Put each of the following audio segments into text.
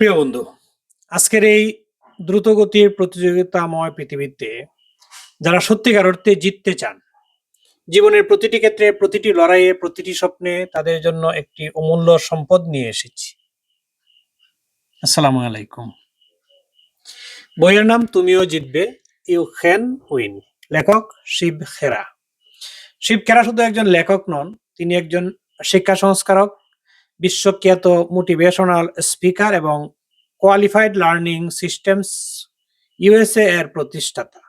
প্রিয় বন্ধু, আজকের এই দ্রুতগতির প্রতিযোগিতাময় পৃথিবীতে যারা সত্যিকার অর্থে জিততে চান, জীবনের প্রতিটি ক্ষেত্রে, প্রতিটি লড়াইয়ে, প্রতিটি স্বপ্নে তাদের জন্য একটি অমূল্য সম্পদ নিয়ে এসেছি। আসসালামু আলাইকুম। বইয়ের নাম তুমিও জিতবে, ইউ ক্যান উইন। লেখক শিব খেরা। শিব খেরা শুধু একজন লেখক নন, তিনি একজন শিক্ষা সংস্কারক, বিশ্বখ্যাত মোটিভেশনাল স্পিকার এবং কোয়ালিফাইড লার্নিং সিস্টেমস ইউএসএ এর প্রতিষ্ঠাতা।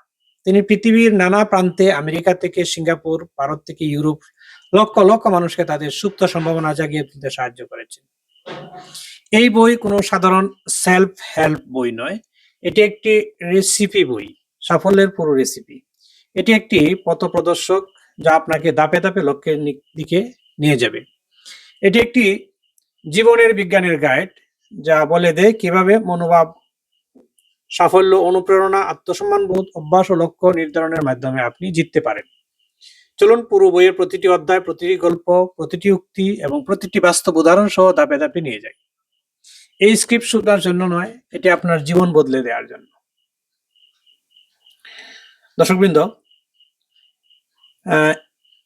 তিনি পৃথিবীর নানা প্রান্তে, আমেরিকা থেকে সিঙ্গাপুর, ভারত থেকে ইউরোপ, লক্ষ লক্ষ মানুষকে তাদের সুপ্ত সম্ভাবনা জাগিয়ে তুলতে সাহায্য করেছেন। এই বই কোনো সাধারণ সেলফ হেল্প বই নয়, এটি একটি রেসিপি বই, সাফল্যের পুরো রেসিপি। এটি একটি পথপ্রদর্শক যা আপনাকে ধাপে ধাপে লক্ষ্যের দিকে নিয়ে যাবে। এটি একটি জীবনের বিজ্ঞানের গাইড যা বলে দেয় কিভাবে মনোভাব, সাফল্য, অনুপ্রেরণা, আত্মসম্মানবোধ, অভ্যাস ও লক্ষ্য নির্ধারণের মাধ্যমে আপনি জিততে পারেন। চলুন পুরো বইয়ের প্রতিটি অধ্যায়, প্রতিটি গল্প, প্রতিটি উক্তি এবং প্রতিটি বাস্তব উদাহরণ সহ ধাপে ধাপে নিয়ে যাই। এই স্ক্রিপ্ট শোনার জন্য নয়, এটি আপনার জীবন বদলে দেওয়ার জন্য। দর্শকবৃন্দ,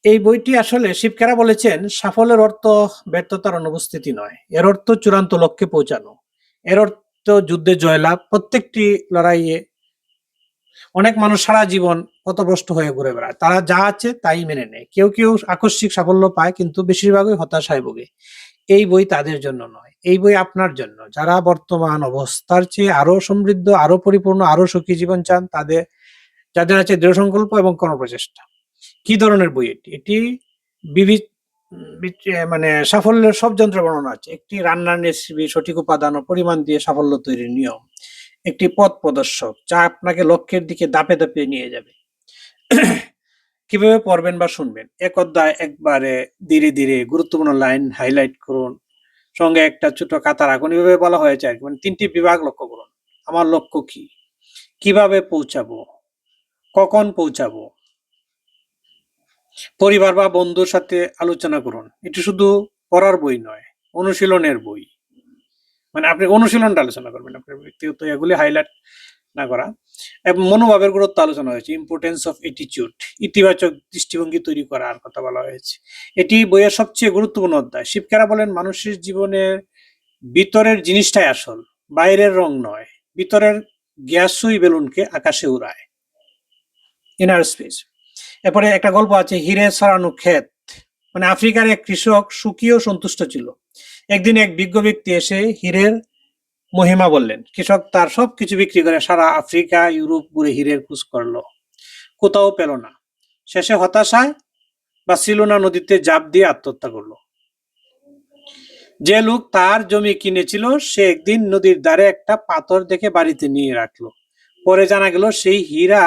এই বইটি আসলে শিব খেরা বলেছেন, সাফল্যের অর্থ ব্যর্থতার অনুপস্থিতি নয়, এর অর্থ চূড়ান্ত লক্ষ্যে পৌঁছানো, এর অর্থ যুদ্ধে জয়লাভ। প্রত্যেকটি লড়াইয়ে অনেক মানুষ সারা জীবন পথভ্রষ্ট হয়ে ঘুরে বেড়ায়, তারা যা আছে তাই মেনে নেয়। কেউ কেউ আকস্মিক সাফল্য পায়, কিন্তু বেশিরভাগই হতাশায় ভোগে। এই বই তাদের জন্য নয়, এই বই আপনার জন্য, যারা বর্তমান অবস্থার চেয়ে আরো সমৃদ্ধ, আরো পরিপূর্ণ, আরো সুখী জীবন চান, যাদের আছে দৃঢ় সংকল্প এবং কর্মপ্রচেষ্টা। কি ধরনের বই এটি? এটি বিবিধ মানে সাফল্যের সব যন্ত্র বর্ণনা আছে। একটি রান্নার রেসিপি, সঠিক উপাদান ও পরিমাণ দিয়ে সাফল্য তৈরির নিয়ম। একটি পথ প্রদর্শক যা আপনাকে লক্ষ্যের দিকে ধাপে ধাপে নিয়ে যাবে। কিভাবে পড়বেন বা শুনবেন? এক অধ্যায় একবারে ধীরে ধীরে গুরুত্বপূর্ণ লাইন হাইলাইট করুন, সঙ্গে একটা ছোট কাতা রাখুন। এভাবে বলা হয়েছে আর কি, মানে ৩টি বিভাগ লক্ষ্য করুন। আমার লক্ষ্য কি, কিভাবে পৌঁছাবো, কখন পৌঁছাবো, পরিবার বা বন্ধুর সাথে আলোচনা করুন। এটি শুধু পড়ার বই নয়, অনুশীলনের বই। মানে আপনি অনুশীলনটা আলোচনা করবেন, আপনার ব্যক্তিগত এগুলি হাইলাইট না করা। এবং মনোভাবের গুরুত্ব আলোচনা হয়েছে, ইম্পর্টেন্স অফ অ্যাটিটিউড, ইতিবাচক দৃষ্টিভঙ্গি তৈরি করার কথা বলা হয়েছে। এটি বইয়ের সবচেয়ে গুরুত্বপূর্ণ অধ্যায়। শিব খেরা বলেন, মানুষের জীবনের ভিতরের জিনিসটাই আসল, বাইরের রং নয়। ভিতরের গ্যাসই বেলুনকে আকাশে উড়ায়, ইনার স্পেস। এরপরে একটা গল্প আছে, হিরে ছড়ানো ক্ষেত। মানে আফ্রিকার এক কৃষক সুখী ও সন্তুষ্ট ছিল। একদিন এক বিজ্ঞ ব্যক্তি এসে হীরের মহিমা বললেন। কৃষক তার সবকিছু বিক্রি করে সারা আফ্রিকা, ইউরোপ ঘুরে হীরের খোঁজ করলো, কোথাও পেল না। শেষে হতাশায় বার্সেলোনা নদীতে ঝাঁপ দিয়ে আত্মহত্যা করলো। যে লোক তার জমি কিনেছিল সে একদিন নদীর ধারে একটা পাথর দেখে বাড়িতে নিয়ে রাখলো। পরে জানা গেল সেই হীরা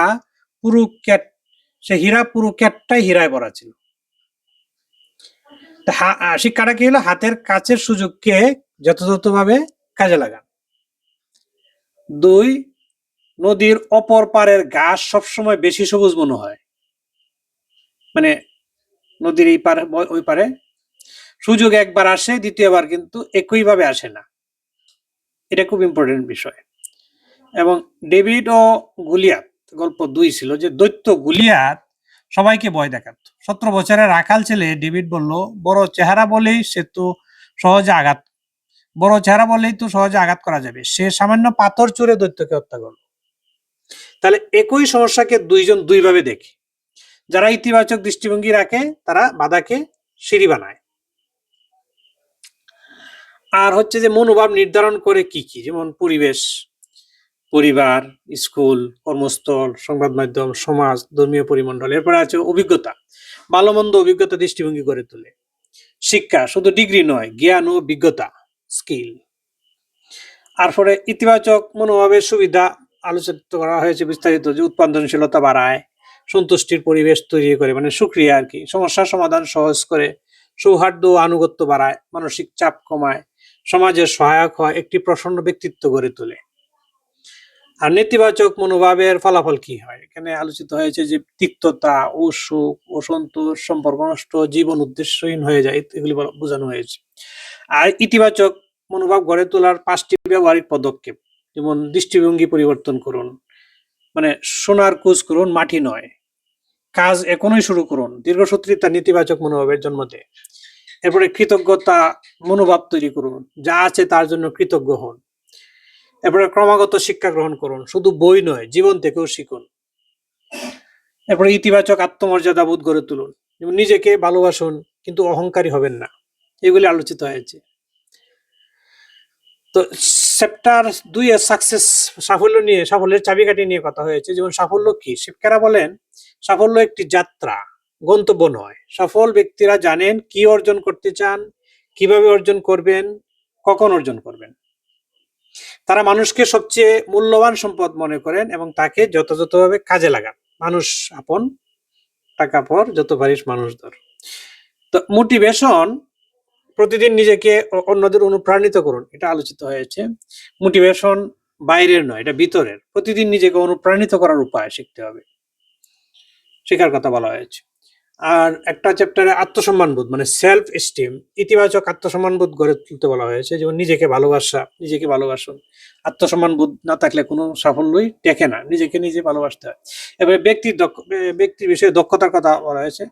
পুরো ক্যাটটাই হীরায় ভরা ছিল। শিক্ষাটা কি হলো? হাতের কাছের সুযোগকে যথাযথভাবে কাজে লাগান। ২, নদীর অপর পারের ঘাস সবসময় বেশি সবুজ মনে হয়। মানে নদীর এই পারে ওই পারে সুযোগ একবার আসে, দ্বিতীয়বার কিন্তু একইভাবে আসে না। এটা খুব ইম্পর্টেন্ট বিষয়। এবং ডেভিড ও গুলিয়াত গল্প ২ ছিল, যে দৈত্য গুলিয়াত সবাইকে ভয় দেখাত। ১৭ বছরের রাখাল ছেলে ডেভিড বলল, বড় চেহারা বলেই তো সহজে আঘাত করা যাবে। সে সামান্য পাথর ছুঁড়ে দৈত্যকে হত্যা করল। তাহলে একই সমস্যাকে দুইজন দুইভাবে দেখে। যারা ইতিবাচক দৃষ্টিভঙ্গি রাখে তারা বাধাকে সিঁড়ি বানায়। আর হচ্ছে যে মনোভাব নির্ধারণ করে কি কি, যেমন পরিবেশ, পরিবার, স্কুল, কর্মস্থল, সংবাদ মাধ্যম, সমাজ, ধর্মীয় পরিমণ্ডল। এরপরে আছে অভিজ্ঞতা, ভালো মন্দ অভিজ্ঞতা দৃষ্টিভঙ্গি গড়ে তোলে। শিক্ষা শুধু ডিগ্রি নয়, জ্ঞান ও অভিজ্ঞতা, স্কিল। আর পরে ইতিবাচক মনোভাবের সুবিধা আলোচিত করা হয়েছে বিস্তারিত, যে উৎপাদনশীলতা বাড়ায়, সন্তুষ্টির পরিবেশ তৈরি করে, মানে সুক্রিয়া আর কি, সমস্যার সমাধান সহজ করে, সৌহার্দ্য ও আনুগত্য বাড়ায়, মানসিক চাপ কমায়, সমাজের সহায়ক হয়, একটি প্রসন্ন ব্যক্তিত্ব গড়ে তোলে। আর নেতিবাচক মনোভাবের ফলাফল কি হয়? এখানে আলোচিত হয়েছে যে তিক্ততা, অসুখ, অসন্তোষ, সম্পর্ক নষ্ট, জীবন উদ্দেশ্যহীন হয়ে যায়, এগুলি বোঝানো হয়েছে। আর ইতিবাচক মনোভাব গড়ে তোলার 5টি ব্যবহারিক পদক্ষেপ, যেমন দৃষ্টিভঙ্গি পরিবর্তন করুন, মানে সোনার খোঁজ করুন, মাটি নয়। কাজ এখনই শুরু করুন, দীর্ঘসূত্রিতা নেতিবাচক মনোভাবের জন্ম দেয়। এরপরে কৃতজ্ঞতা মনোভাব তৈরি করুন, যা আছে তার জন্য কৃতজ্ঞ হন। এরপরে ক্রমাগত শিক্ষা গ্রহণ করুন, শুধু বই নয়, জীবন থেকেও শিখুন। এরপরে ইতিবাচক আত্মমর্যাদা বোধ গড়ে তুলুন, যেমন নিজেকে ভালোবাসুন কিন্তু অহংকারী হবেন না। এগুলি আলোচিত হয়েছে। তো চ্যাপ্টার 2 এর সাফল্যের চাবিকাঠি নিয়ে কথা হয়েছে। যেমন সাফল্য কি? শিক্ষারা বলেন সাফল্য একটি যাত্রা, গন্তব্য নয়। সফল ব্যক্তিরা জানেন কি অর্জন করতে চান, কিভাবে অর্জন করবেন, কখন অর্জন করবেন। তারা মানুষকে সবচেয়ে মূল্যবান সম্পদ মনে করেন এবং তাকে যথাযথভাবে কাজে লাগান। মানুষ আপন, টাকা পর, যত পারিস মানুষ ধর। তো মোটিভেশন, প্রতিদিন নিজেকে অন্যদের অনুপ্রাণিত করুন, এটা আলোচিত হয়েছে। মোটিভেশন বাইরের নয়, এটা ভিতরের। প্রতিদিন নিজেকে অনুপ্রাণিত করার উপায় শিখতে হবে, শেখার কথা বলা হয়েছে। আর একটা চ্যাপ্টারে আত্মসম্মানবোধ মানে সেলফ এস্টিম, ইতিবাচক আত্মসম্মানবোধ গড়ে তুলতে বলা হয়েছে। যেমন নিজেকে ভালোবাসুন। আত্মসম্মানবোধ না থাকলে কোনো সাফল্যই টেকে না, নিজেকে নিজে ভালোবাসতে হয়। এবার ব্যক্তির বিষয়ে দক্ষতার কথা বলা হয়েছে।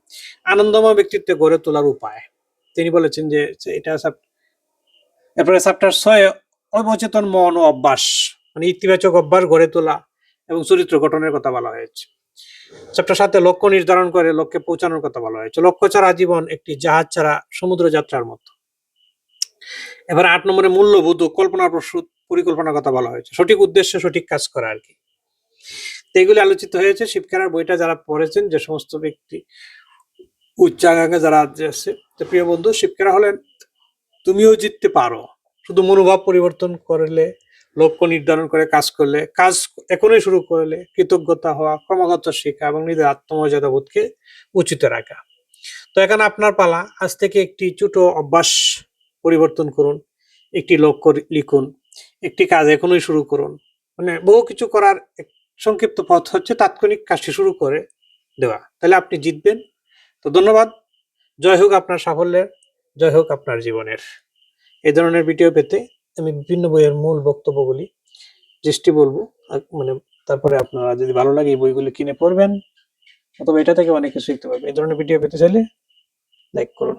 আনন্দময় ব্যক্তিত্ব গড়ে তোলার উপায় তিনি বলেছেন যে এটা। এরপরে চ্যাপ্টার 6 অবচেতন মন ও অভ্যাস, মানে ইতিবাচক অভ্যাস গড়ে তোলা এবং চরিত্র গঠনের কথা বলা হয়েছে। চ্যাপ্টার 7 লক্ষ্য নির্ধারণ করে লক্ষ্যে পৌঁছানোর কথা বলা হয়েছে। লক্ষ্য ছাড়া জীবন একটি জাহাজ ছাড়া সমুদ্র যাত্রার মতো। এবার 8 নম্বরে মূল্যবোধ ও কল্পনা প্রসূত পরিকল্পনার কথা বলা হয়েছে। সঠিক উদ্দেশ্যে সঠিক কাজ করা আর কি। তো এগুলি আলোচিত হয়েছে। শিবখেরার বইটা যারা পড়েছেন, যে সমস্ত ব্যক্তি উচ্চাকাঙ্ক্ষা যারা আছে, তো প্রিয় বন্ধু, শিবখেরা হলেন তুমিও জিততে পারো। শুধু মনোভাব পরিবর্তন করলে, লক্ষ্য নির্ধারণ করে কাজ করলে, কাজ এখনই শুরু করলে, কৃতজ্ঞতা হওয়া, ক্রমাগত শেখা এবং নিজের আত্মমর্যাদা বোধকে উচিত রাখা। তো এখন আপনার পালা। আজ থেকে একটি ছোট অভ্যাস পরিবর্তন করুন, একটি লক্ষ্য লিখুন, একটি কাজ এখনই শুরু করুন। মানে বহু কিছু করার সংক্ষিপ্ত পথ হচ্ছে তাৎক্ষণিক কাজটি শুরু করে দেওয়া, তাহলে আপনি জিতবেন। তো ধন্যবাদ। জয় হোক আপনার সাফল্যের, জয় হোক আপনার জীবনের। এই ধরনের ভিডিও পেতে আমি বিভিন্ন বইয়ের মূল বক্তব্যগুলি যেটি বলবো, মানে তারপরে আপনারা যদি ভালো লাগে এই বইগুলি কিনে পড়বেন, অথবা এটা থেকে অনেক কিছু শিখতে পারবেন। এই ধরনের ভিডিও পেতে চাইলে লাইক করুন।